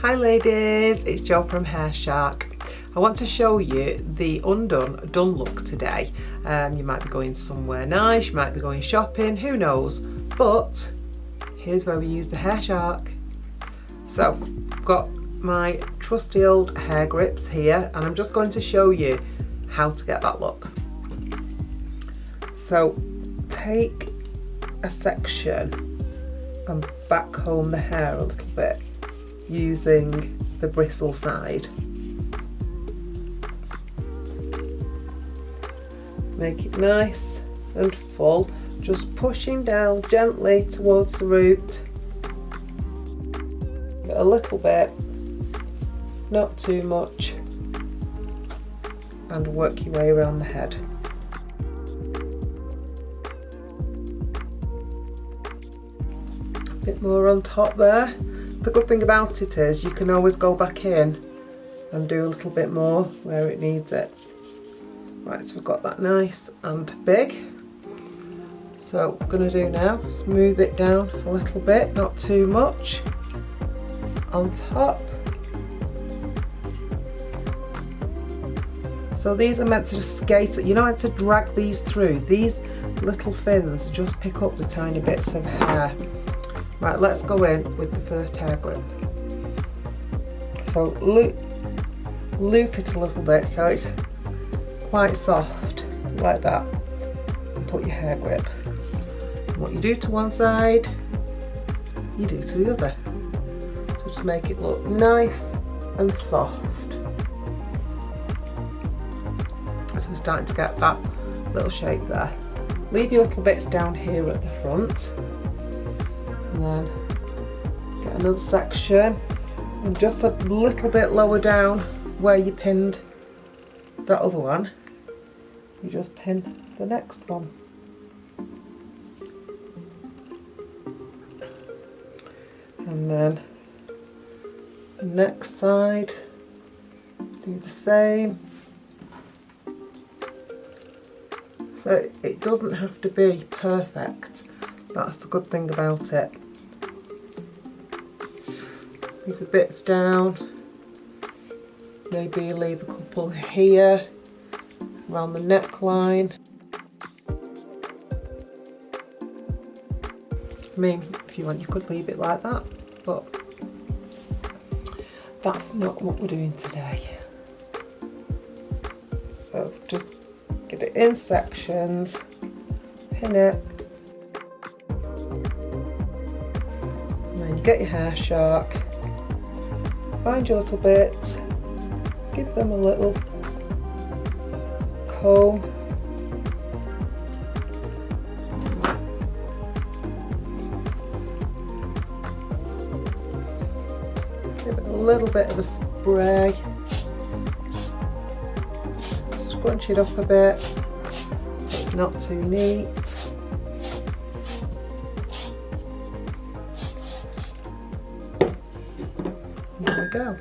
Hi ladies, it's Jo from Hairshark. I want to show you the Undone done look today. You might be going somewhere nice, you might be going shopping, who knows, but here's where we use the Hairshark. So I've got my trusty old hair grips here and I'm just going to show you how to get that look. So take a section and backcomb the hair a little bit using the bristle side. Make it nice and full, just pushing down gently towards the root. A little bit, not too much, and work your way around the head. A bit more on top there. The good thing about it is you can always go back in and do a little bit more where it needs it. Right, so we've got that nice and big. So what I'm going to do now, smooth it down a little bit, not too much, on top. So these are meant to just skate, you're not meant to drag these through. These little fins just pick up the tiny bits of hair. Right, let's go in with the first hair grip. So loop it a little bit so it's quite soft, like that, and put your hair grip. And what you do to one side, you do to the other. So just make it look nice and soft. So we're starting to get that little shape there. Leave your little bits down here at the front. And then get another section and just a little bit lower down where you pinned that other one, you just pin the next one. And then the next side, do the same. So it doesn't have to be perfect, that's the good thing about it. Leave the bits down, maybe leave a couple here around the neckline. I mean, if you want you could leave it like that, but that's not what we're doing today. So just get it in sections, pin it, and then you get your Hairshark. Find your little bits, give them a little comb, give it a little bit of a spray, scrunch it up a bit so it's not too neat. There we go.